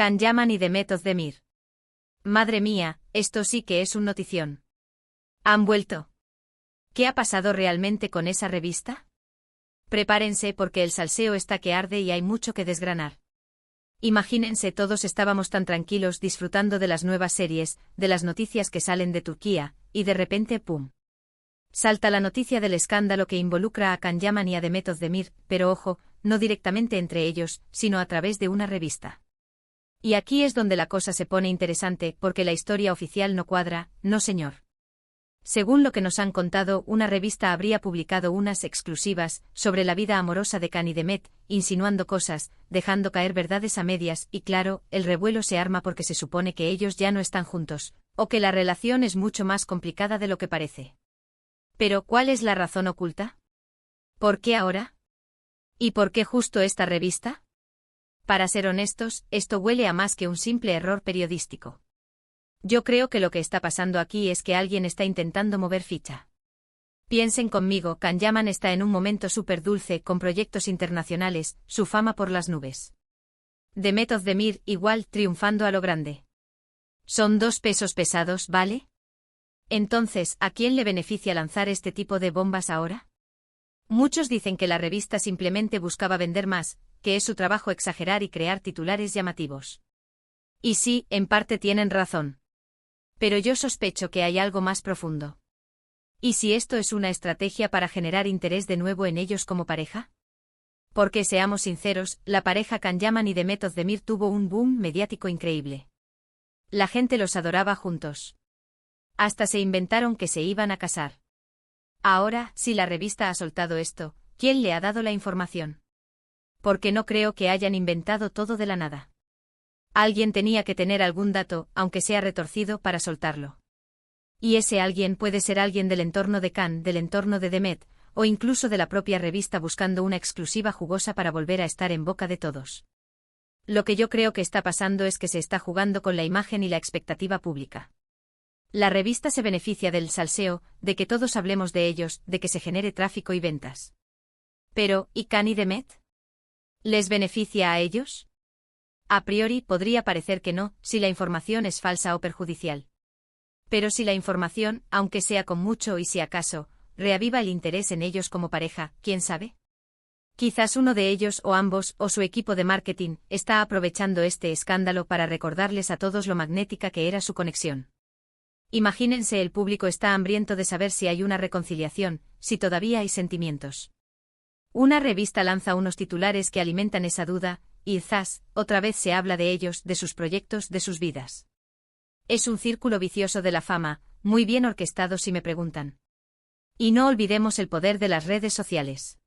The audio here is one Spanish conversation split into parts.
Can Yaman y Demet Özdemir. Madre mía, esto sí que es un notición. ¿Han vuelto? ¿Qué ha pasado realmente con esa revista? Prepárense porque el salseo está que arde y hay mucho que desgranar. Imagínense, todos estábamos tan tranquilos disfrutando de las nuevas series, de las noticias que salen de Turquía, y de repente ¡pum! Salta la noticia del escándalo que involucra a Can Yaman y a Demet Özdemir, pero ojo, no directamente entre ellos, sino a través de una revista. Y aquí es donde la cosa se pone interesante, porque la historia oficial no cuadra, no señor. Según lo que nos han contado, una revista habría publicado unas exclusivas sobre la vida amorosa de Can y Demet, insinuando cosas, dejando caer verdades a medias, y claro, el revuelo se arma porque se supone que ellos ya no están juntos, o que la relación es mucho más complicada de lo que parece. Pero, ¿cuál es la razón oculta? ¿Por qué ahora? ¿Y por qué justo esta revista? Para ser honestos, esto huele a más que un simple error periodístico. Yo creo que lo que está pasando aquí es que alguien está intentando mover ficha. Piensen conmigo, Can Yaman está en un momento súper dulce con proyectos internacionales, su fama por las nubes. Demet Özdemir, igual, triunfando a lo grande. Son dos pesos pesados, ¿vale? Entonces, ¿a quién le beneficia lanzar este tipo de bombas ahora? Muchos dicen que la revista simplemente buscaba vender más, que es su trabajo exagerar y crear titulares llamativos. Y sí, en parte tienen razón. Pero yo sospecho que hay algo más profundo. ¿Y si esto es una estrategia para generar interés de nuevo en ellos como pareja? Porque seamos sinceros, la pareja Can Yaman y Demet Özdemir tuvo un boom mediático increíble. La gente los adoraba juntos. Hasta se inventaron que se iban a casar. Ahora, si la revista ha soltado esto, ¿quién le ha dado la información? Porque no creo que hayan inventado todo de la nada. Alguien tenía que tener algún dato, aunque sea retorcido, para soltarlo. Y ese alguien puede ser alguien del entorno de Can, del entorno de Demet, o incluso de la propia revista buscando una exclusiva jugosa para volver a estar en boca de todos. Lo que yo creo que está pasando es que se está jugando con la imagen y la expectativa pública. La revista se beneficia del salseo, de que todos hablemos de ellos, de que se genere tráfico y ventas. Pero, ¿y Can y Demet? ¿Les beneficia a ellos? A priori podría parecer que no, si la información es falsa o perjudicial. Pero si la información, aunque sea con mucho y si acaso, reaviva el interés en ellos como pareja, ¿quién sabe? Quizás uno de ellos o ambos, o su equipo de marketing, está aprovechando este escándalo para recordarles a todos lo magnética que era su conexión. Imagínense, el público está hambriento de saber si hay una reconciliación, si todavía hay sentimientos. Una revista lanza unos titulares que alimentan esa duda, y zas, otra vez se habla de ellos, de sus proyectos, de sus vidas. Es un círculo vicioso de la fama, muy bien orquestado si me preguntan. Y no olvidemos el poder de las redes sociales.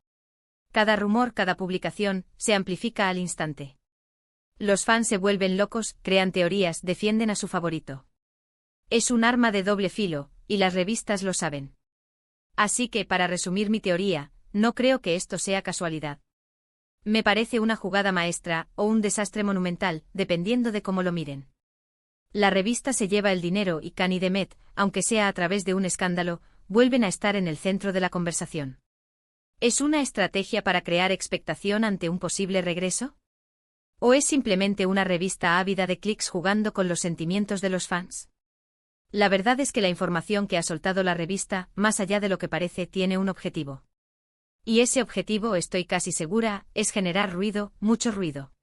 Cada rumor, cada publicación, se amplifica al instante. Los fans se vuelven locos, crean teorías, defienden a su favorito. Es un arma de doble filo, y las revistas lo saben. Así que, para resumir mi teoría, no creo que esto sea casualidad. Me parece una jugada maestra, o un desastre monumental, dependiendo de cómo lo miren. La revista se lleva el dinero y Can y Demet, aunque sea a través de un escándalo, vuelven a estar en el centro de la conversación. ¿Es una estrategia para crear expectación ante un posible regreso? ¿O es simplemente una revista ávida de clics jugando con los sentimientos de los fans? La verdad es que la información que ha soltado la revista, más allá de lo que parece, tiene un objetivo. Y ese objetivo, estoy casi segura, es generar ruido, mucho ruido.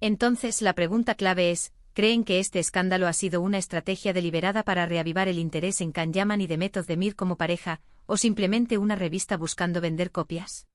Entonces la pregunta clave es, ¿creen que este escándalo ha sido una estrategia deliberada para reavivar el interés en Can Yaman y Demet Özdemir como pareja, o simplemente una revista buscando vender copias?